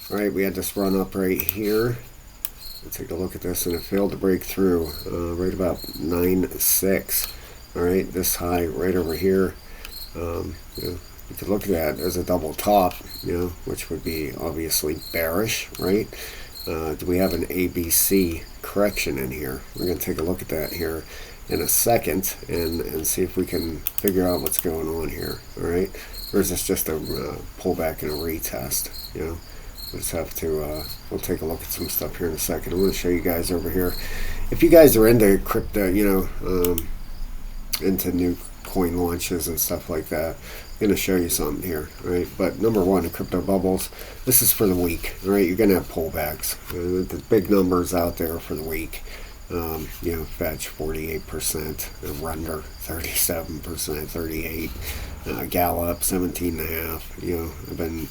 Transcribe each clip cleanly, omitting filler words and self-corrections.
All right, we had this run up right here. Let's take a look at this, and it failed to break through right about 9.6. All right, this high right over here. You know, you could look at that as a double top, which would be obviously bearish, right? Do we have an ABC correction in here? We're going to take a look at that here in a second and see if we can figure out what's going on here, all right? Or is this just a pullback and a retest, We'll just have to, we'll take a look at some stuff here in a second. I'm going to show you guys over here. If you guys are into crypto, into new coin launches and stuff like that, I'm going to show you something here, right? But number one, the crypto bubbles, this is for the week, right? You're going to have pullbacks. The big numbers out there for the week. Fetch 48%, Render 37%, 38, Gallup 17.5. I've been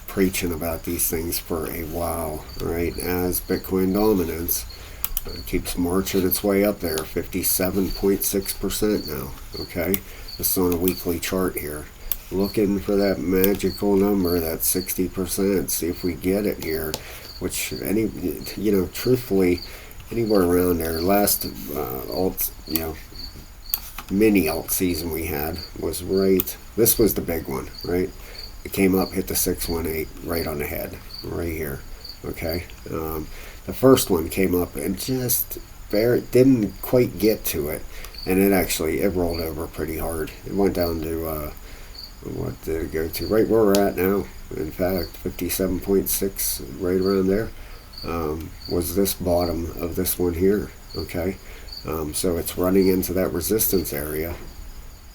preaching about these things for a while, right? As Bitcoin dominance keeps marching its way up there, 57.6% now. Okay, this is on a weekly chart here. Looking for that magical number, that 60%. See if we get it here. Which truthfully, anywhere around there. Last mini alt season we had was right. This was the big one, right? It came up, hit the 618 right on the head, right here. Okay, the first one came up and just didn't quite get to it, and it rolled over pretty hard. It went down to what did it go to? Right where we're at now. In fact, 57.6, right around there. Was this bottom of this one here. Okay, so it's running into that resistance area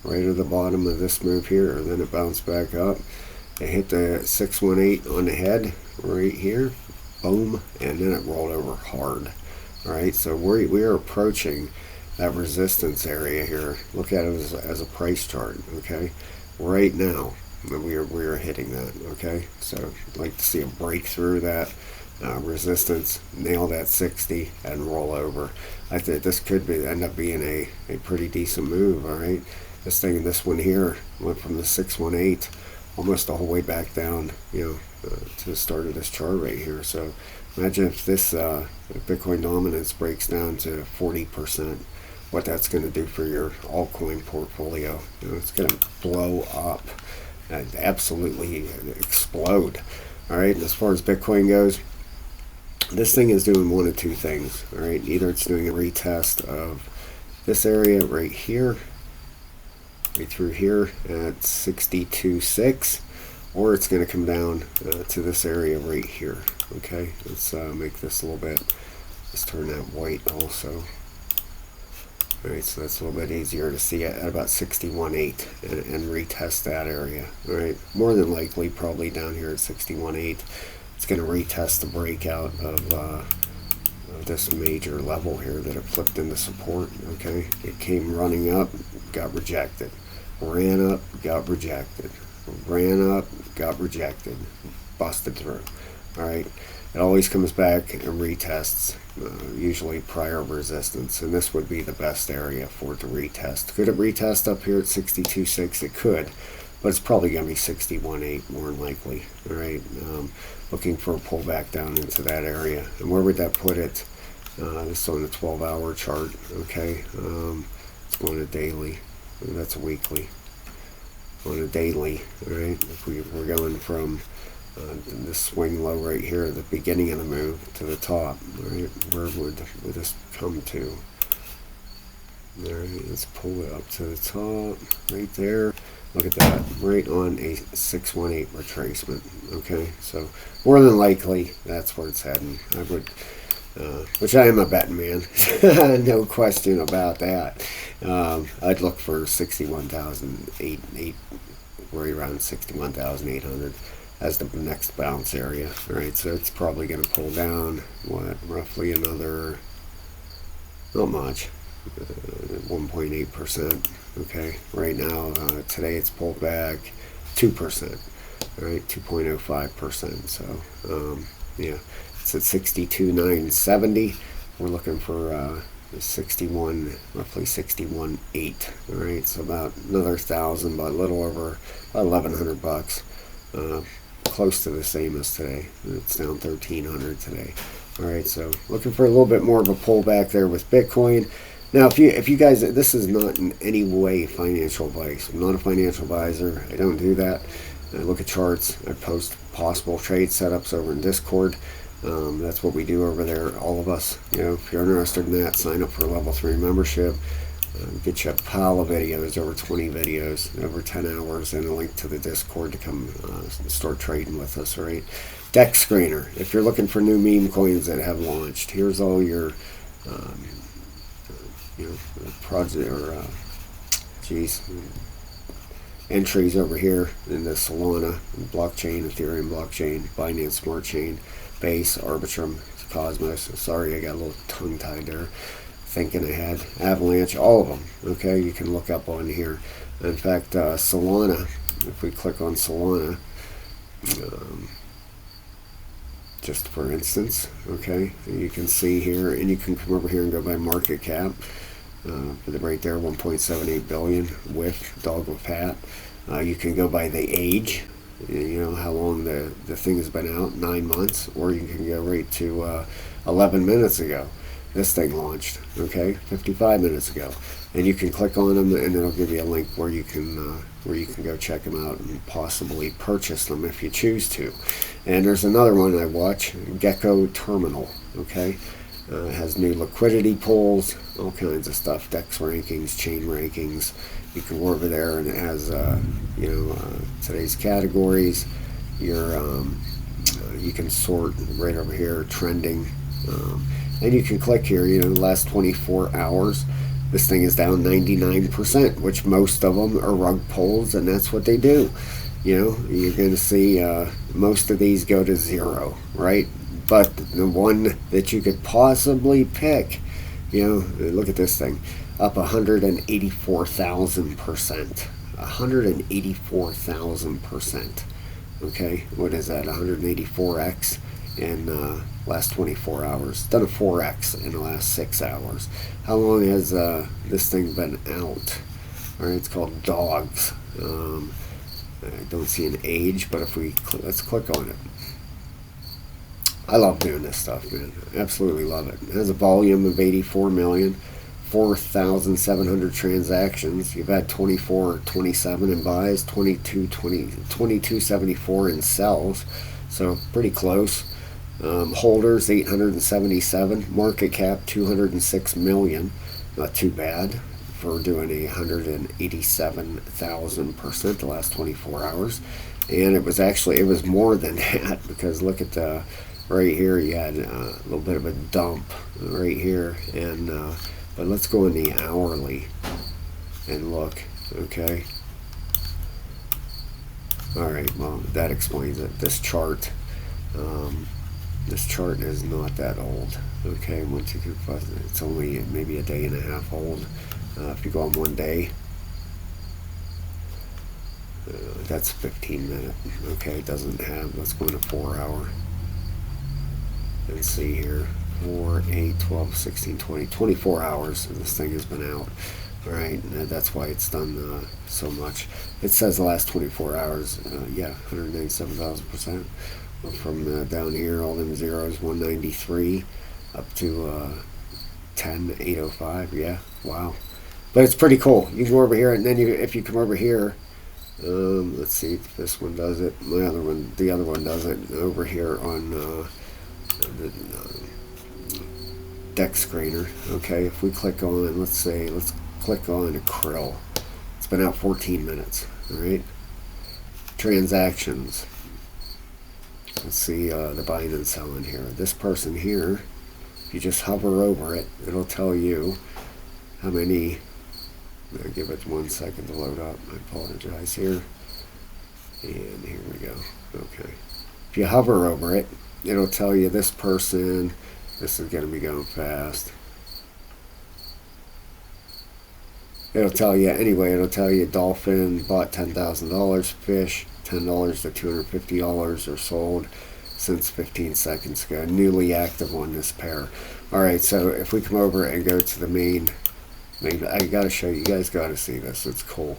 right at the bottom of this move here, and then it bounced back up. It hit the 618 on the head right here, boom, and then it rolled over hard. All right, so we are approaching that resistance area here. Look at it as a price chart. Okay, right now we are hitting that. Okay, so I'd like to see a breakthrough that resistance, nail that 60 and roll over. I think this could end up being a pretty decent move. All right, this one here went from the 618 almost the whole way back down, to the start of this chart right here. So imagine if this Bitcoin dominance breaks down to 40%, what that's going to do for your altcoin portfolio. It's going to blow up and absolutely explode. All right, and as far as Bitcoin goes, this thing is doing one of two things. All right, either it's doing a retest of this area right here, right through here at 62.6, or it's going to come down to this area right here. Okay, let's make this a little bit, let's turn that white also. Alright, so that's a little bit easier to see at about 61.8 and retest that area. Alright, more than likely probably down here at 61.8 it's going to retest the breakout of this major level here that it flipped into support. Okay, it came running up, got rejected, ran up, got rejected, ran up, got rejected, busted through. All right, it always comes back and retests usually prior resistance, and this would be the best area for it to retest. Could it retest up here at 62.6? It could, but it's probably going to be 61.8 more than likely. All right, looking for a pullback down into that area. And where would that put it? This is on the 12-hour chart. Okay, it's going to daily. That's a weekly. On a daily, all right. If we're going from this swing low right here at the beginning of the move to the top, all right, where would this come to? All right, let's pull it up to the top, right there. Look at that, right on a 618 retracement. Okay, so more than likely that's where it's heading. I would, which I am a betting man, no question about that. I'd look for 61,008, right around 61,800 as the next bounce area. All right, so it's probably going to pull down roughly another, not much. 1.8%. Okay, right now today it's pulled back 2%, right, 2.05%. So yeah, it's at 62,970. We're looking for 61, roughly 61.8. All right, so about another 1,000, but a little over about $1,100. close to the same as today. It's down 1,300 today. All right, so looking for a little bit more of a pullback there with Bitcoin. Now, if you guys, this is not in any way financial advice. I'm not a financial advisor. I don't do that. I look at charts. I post possible trade setups over in Discord. That's what we do over there, all of us. You know, if you're interested in that, sign up for a level 3 membership. Get you a pile of videos, over 20 videos, over 10 hours, and a link to the Discord to come start trading with us, right? Dex Screener. If you're looking for new meme coins that have launched, here's all your project or entries over here in the Solana blockchain, Ethereum blockchain, Binance Smart Chain, Base, Arbitrum, Cosmos. Sorry, I got a little tongue tied there. Thinking ahead, Avalanche, all of them. Okay, you can look up on here. In fact, Solana. If we click on Solana, just for instance, okay, you can see here, and you can come over here and go by market cap. Right there, 1.78 billion with dog with hat. You can go by the age, you know how long the thing has been out, 9 months, or you can go right to 11 minutes ago. This thing launched, okay, 55 minutes ago, and you can click on them, and it'll give you a link where you can go check them out and possibly purchase them if you choose to. And there's another one I watch, Gecko Terminal, okay. It has new liquidity pools, all kinds of stuff, DEX rankings, chain rankings. You can go over there, and it has today's categories. You can sort right over here, trending, and you can click here. You know, the last 24 hours, this thing is down 99%, which most of them are rug pulls, and that's what they do. You know, you're going to see most of these go to zero, right? But the one that you could possibly pick, you know, look at this thing, up 184,000%. 184,000%. Okay, what is that? 184x in last 24 hours. Done a 4x in the last 6 hours. How long has this thing been out? All right, it's called Dogs. I don't see an age, but if we let's click on it. I love doing this stuff, man. Absolutely love it. It has a volume of 84 million, 4,700 transactions. You've had 24.27 in buys, 22.74 in sells, so pretty close. Holders 877, market cap 206 million. Not too bad for doing 187,000% the last 24 hours. And it was more than that, because look at the right here, you had a little bit of a dump right here, and but let's go in the hourly and look. Okay, all right, well, that explains it. This chart is not that old. Okay, 1, 2, 3, 4, it's only maybe a day and a half old. If you go on 1 day, that's 15 minute. Okay, it doesn't have, let's go in a 4 hour. And see here, 4, 8, 12, 16, 20, 24 hours this thing has been out. All right, that's why it's done so much. It says the last 24 hours, 197,000%. From down here, all them zeros, 193 up to 10,805. Yeah, wow. But it's pretty cool. You can go over here, and then if you come over here, let's see if this one does it. The other one does it over here on the Dex Screener. Okay, if we click on, let's click on a krill. It's been out 14 minutes. All right, transactions. Let's see the buying and selling here. This person here, if you just hover over it, it'll tell you how many. I'll give it 1 second to load up. I apologize here. And here we go. Okay. If you hover over it, it'll tell you this person. This is going to be going fast. It'll tell you, anyway, it'll tell you dolphin bought $10,000, fish $10 to $250 or sold since 15 seconds ago. Newly active on this pair. All right, so if we come over and go to the main, I got to show you, you guys got to see this. It's cool.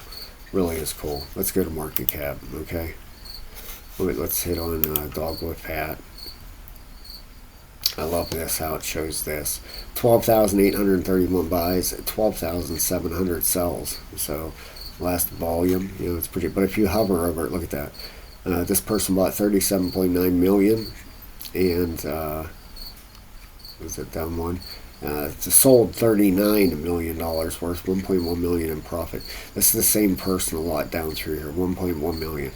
Really is cool. Let's go to market cap, okay? let's hit on Dogwood Hat. I love this, how it shows this. 12,831 buys, 12,700 sells. So last volume, it's pretty. But if you hover over it, look at that. This person bought 37.9 million, and was it down one? Sold $39 million worth, 1.1 million in profit. This is the same person a lot down through here, 1.1 million,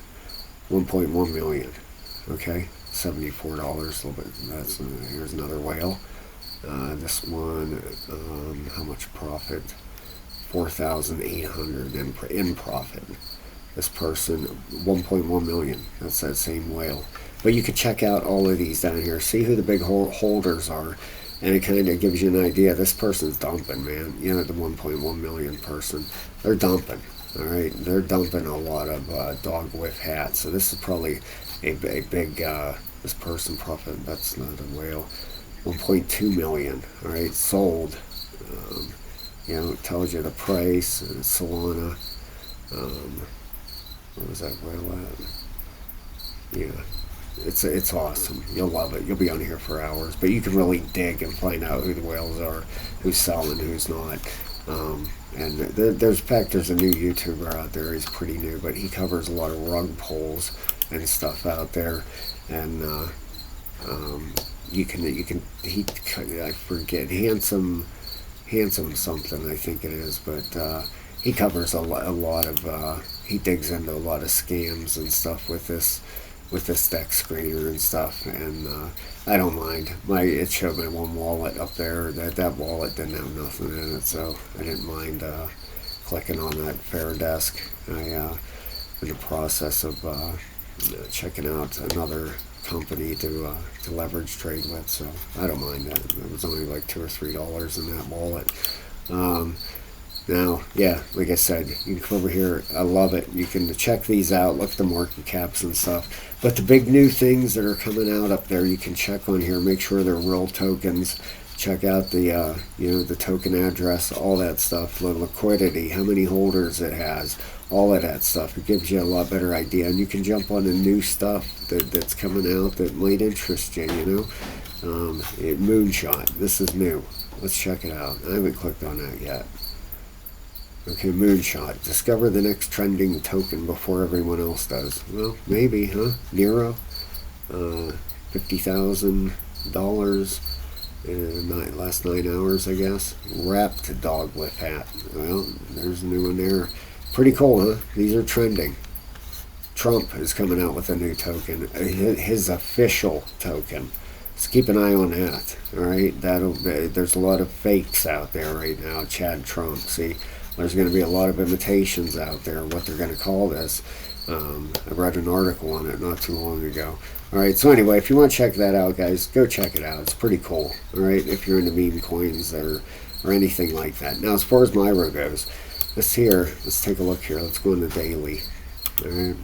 1.1 million. Okay, $74 a little bit. That's here's another whale. This one, how much profit? 4,800 in profit. This person, 1.1 million. That's that same whale. But you can check out all of these down here. See who the big holders are, and it kind of gives you an idea. This person's dumping, man. The 1.1 million person, they're dumping. All right, they're dumping a lot of dog whiff hats. So this is probably a big. This person profit. That's not a whale. 1.2 million. All right, sold. It tells you the price. Solana. What was that whale at? Yeah. It's awesome. You'll love it. You'll be on here for hours. But you can really dig and find out who the whales are, who's selling, who's not. And there's a new YouTuber out there. He's pretty new, but he covers a lot of rug pulls and stuff out there. And I forget, handsome something, I think it is, but he covers a lot of he digs into a lot of scams and stuff with this Dex Screener and stuff, and I don't mind. It showed my one wallet up there. That wallet didn't have nothing in it, so I didn't mind clicking on that Desk. I in the process of checking out another company to leverage trade with, so I don't mind that. It was only like $2 or $3 in that wallet. Now, yeah, like I said, you can come over here. I love it. You can check these out, look at the market caps and stuff. But the big new things that are coming out up there, you can check on here. Make sure they're real tokens. Check out the the token address, all that stuff, the liquidity, how many holders it has, all of that stuff. It gives you a lot better idea, and you can jump on the new stuff that's coming out that might interest you. Moonshot. This is new. Let's check it out. I haven't clicked on that yet. Okay, Moonshot. Discover the next trending token before everyone else does. Well, maybe, huh? Nero, $50,000 in the last 9 hours, I guess. Wrapped dog whip hat. Well, there's a new one there. Pretty cool, huh? These are trending. Trump is coming out with a new token, his official token. So keep an eye on that. All right, there's a lot of fakes out there right now. Chad Trump. See. There's going to be a lot of imitations out there, what they're going to call this. I read an article on it not too long ago. All right, so anyway, if you want to check that out, guys, go check it out. It's pretty cool, all right, if you're into meme coins or anything like that. Now, as far as Myro goes, let's take a look here. Let's go into daily. All right.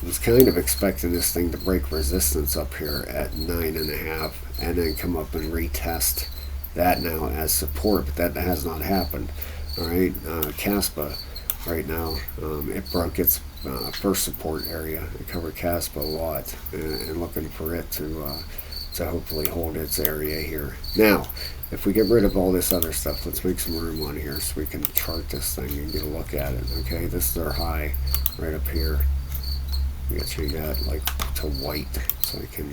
I was kind of expecting this thing to break resistance up here at 9.5 and then come up and retest that now as support, but that has not happened. All right, Caspa right now, it broke its first support area. It covered Caspa a lot, and looking for it to hopefully hold its area here. Now, if we get rid of all this other stuff, let's make some room on here so we can chart this thing and get a look at it. Okay, this is our high right up here. We got to change that like to white so I can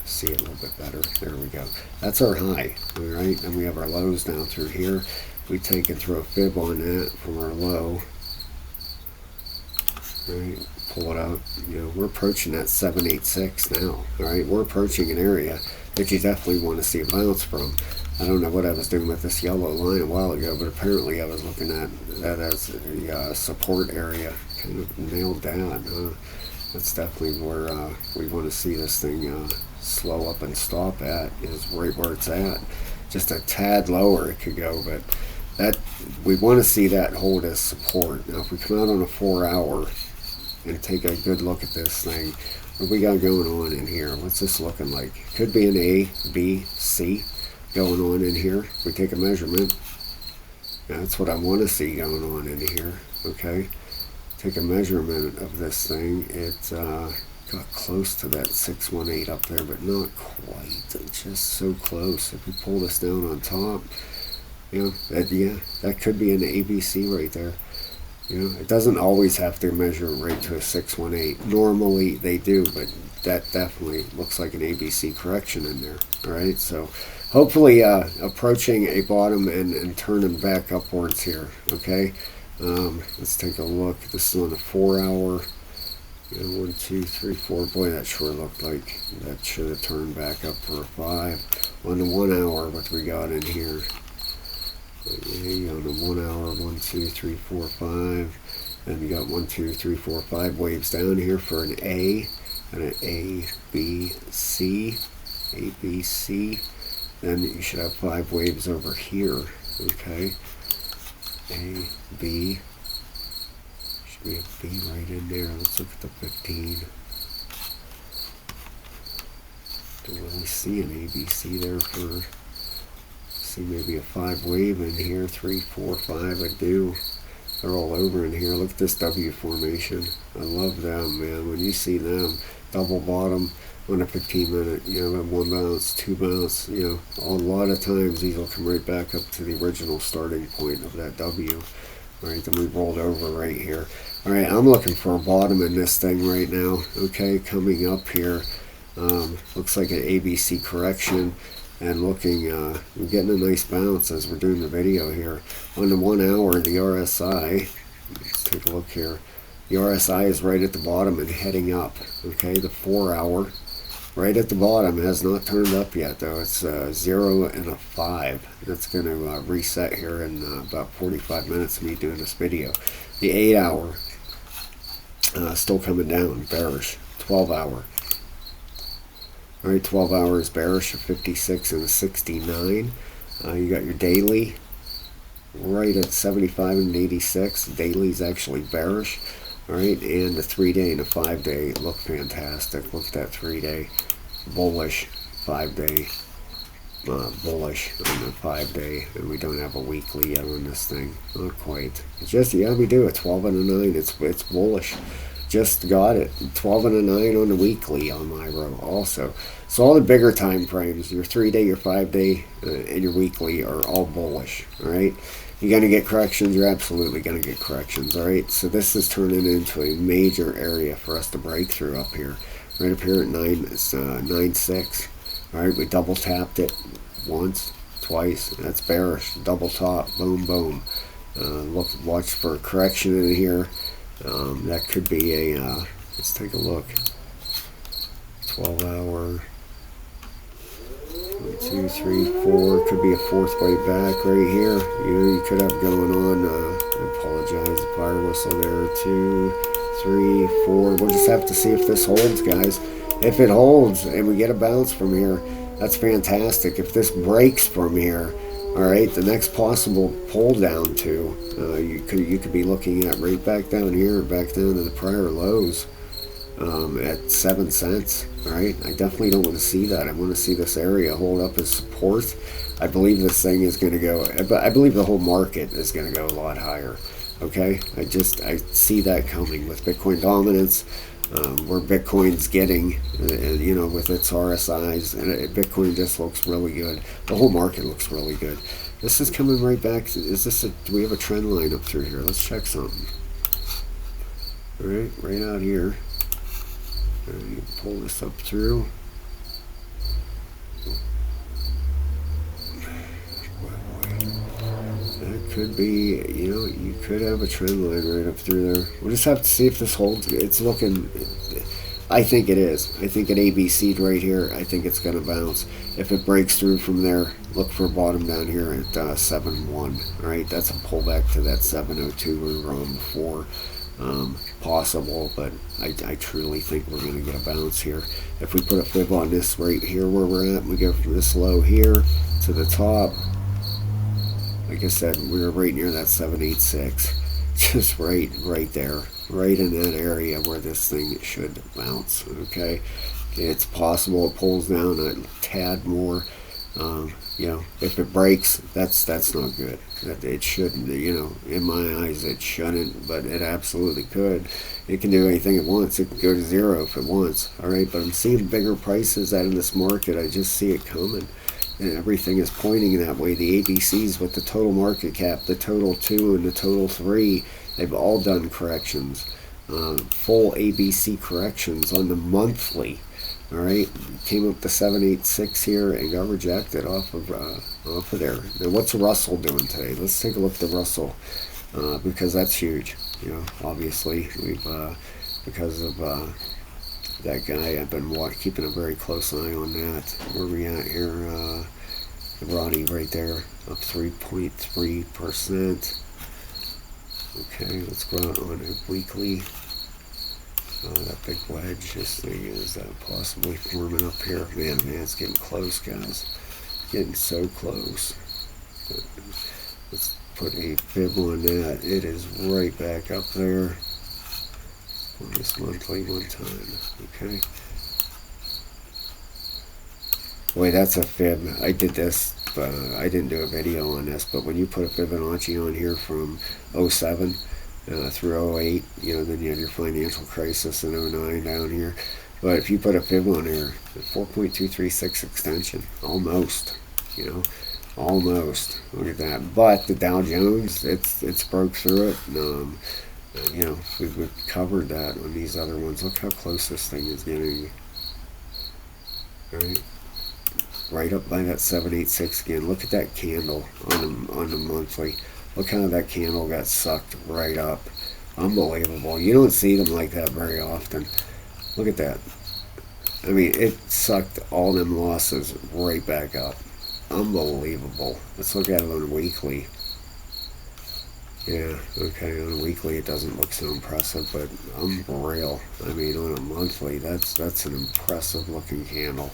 see it a little bit better. There we go. That's our high, all right? And we have our lows down through here. We take and throw a fib on that from our low. Right, pull it out. We're approaching that 786 now. All right, we're approaching an area that you definitely want to see a bounce from. I don't know what I was doing with this yellow line a while ago, but apparently I was looking at that as a support area. Kind of nailed down, huh? That's definitely where we want to see this thing slow up and stop at, is right where it's at. Just a tad lower it could go, but that we want to see that hold as support. Now, if we come out on a 4 hour and take a good look at this thing, what we got going on in here? What's this looking like? Could be an A, B, C going on in here. If we take a measurement, that's what I want to see going on in here. Okay. take a measurement of this thing, it got close to that 618 up there, but not quite. It's just so close. If we pull this down on top, that could be an ABC right there. It doesn't always have to measure right to a 618. Normally they do, but that definitely looks like an ABC correction in there. All right, so hopefully approaching a bottom and turning back upwards here. Okay, let's take a look. This is on the 4 hour. 1, 2, 3, 4. Boy, that sure looked like that should have turned back up for a 5. On the 1 hour, what we got in here? Okay, on the 1 hour, 1, 2, 3, 4, 5. Then you got 1, 2, 3, 4, 5 waves down here for an A and an A, B, C, A, B, C. Then you should have 5 waves over here. Okay, A, B. Should be a B right in there. Let's look at the 15. Don't really see an A, B, C there for. See maybe a 5 wave in here, 3, 4, 5. I do. They're all over in here. Look at this W formation. I love them, man. When you see them, double bottom on a 15-minute, that 1 bounce, 2 bounce, a lot of times these will come right back up to the original starting point of that W. All right, then we rolled over right here. All right, I'm looking for a bottom in this thing right now. Okay, coming up here. Looks like an ABC correction. And looking, we're getting a nice bounce as we're doing the video here. On the 1 hour, the RSI, let's take a look here. The RSI is right at the bottom and heading up. Okay, the 4 hour, right at the bottom, has not turned up yet though. It's 0 and a 5. That's going to reset here in about 45 minutes of me doing this video. The 8 hour, still coming down, bearish. 12 hour. All right, 12 hours bearish, a 56 and a 69. You got your daily right at 75 and 86. Daily is actually bearish. All right, and the 3-day and the 5-day look fantastic. Look at that 3-day bullish, 5-day bullish on the 5-day, and we don't have a weekly yet on this thing. Not quite. It's just, we do a 12 and a 9. It's bullish. Just got it. 12 and a 9 on the weekly on Myro also. So all the bigger time frames, your 3-day, your 5-day, and your weekly are all bullish. All right. You're going to get corrections. You're absolutely going to get corrections. All right. So this is turning into a major area for us to break through up here. Right up here at 9.6. All right. We double tapped it once, twice. That's bearish. Double top. Boom, boom. Watch for a correction in here. That could be a, let's take a look, 12 hour, 1, 2, 3, 4, could be a 4th wave back right here. You could have going on, I apologize, fire whistle there, 2, 3, 4. We'll just have to see if this holds, guys. If it holds and we get a bounce from here, that's fantastic. If this breaks from here, all right, the next possible pull down to you could be looking at right back down here, back down to the prior lows at 7 cents. All right, I definitely don't want to see that. I want to see this area hold up as support. I believe this thing is going to go. I believe the whole market is going to go a lot higher. Okay, I see that coming with Bitcoin dominance. Where Bitcoin's getting, with its RSIs, and Bitcoin just looks really good. The whole market looks really good. This is coming right back. Do we have a trend line up through here? Let's check something. All right, right out here. All right, pull this up through. That could be, you could have a trend line right up through there. We'll just have to see if this holds. It's looking, I think it is. I think an ABC'd right here. I think it's going to bounce. If it breaks through from there, look for a bottom down here at 7.1. All right, that's a pullback to that 7.02 we were on before. Possible, but I truly think we're going to get a bounce here. If we put a fib on this right here where we're at, we go from this low here to the top. Like I said, we were right near that 786, just right there, right in that area where this thing should bounce. Okay, it's possible it pulls down a tad more. You know, if it breaks, that's not good. It shouldn't. You know, in my eyes, it shouldn't, but it absolutely could. It can do anything it wants. It can go to zero if it wants. All right, but I'm seeing bigger prices out in this market. I just see it coming, and everything is pointing that way. The ABCs with the total market cap, the total 2 and the total 3, they've all done corrections, full ABC corrections on the monthly. All right, came up to 786 here and got rejected off of there. Now, what's Russell doing today? Let's take a look at the Russell, because that's huge. You know, obviously we've because of that guy. I've been keeping a very close eye on that. Where are we at here? Roddy right there, up 3.3%. Okay, let's go out on a weekly. That big wedge, this thing is possibly forming up here. Man, it's getting close, guys. Getting so close. But let's put a fib on that. It is right back up there on this monthly one time. Okay. Boy, that's a fib. I did this. I didn't do a video on this, but when you put a Fibonacci on here from '07 through '08, you know, then you had your financial crisis in '09 down here. But if you put a fib on here, 4.236 extension, almost, you know, almost. Look at that. But the Dow Jones, it's broke through it. And, you know, we've covered that on these other ones. Look how close this thing is getting. All right. Right up by that 786 again. Look at that candle on the monthly. Look how that candle got sucked right up. Unbelievable. You don't see them like that very often. Look at that. I mean, it sucked all them losses right back up. Unbelievable. Let's look at it on a weekly. Yeah, okay, on a weekly it doesn't look so impressive, but unreal. I mean, on a monthly, that's an impressive looking candle.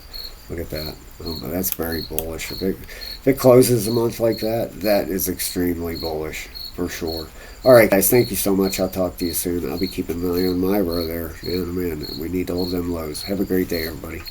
Look at that. That's very bullish. If it closes a month like that, that is extremely bullish, for sure. All right, guys, thank you so much. I'll talk to you soon. I'll be keeping an eye on Myro there. Man, we need to hold them lows. Have a great day, everybody.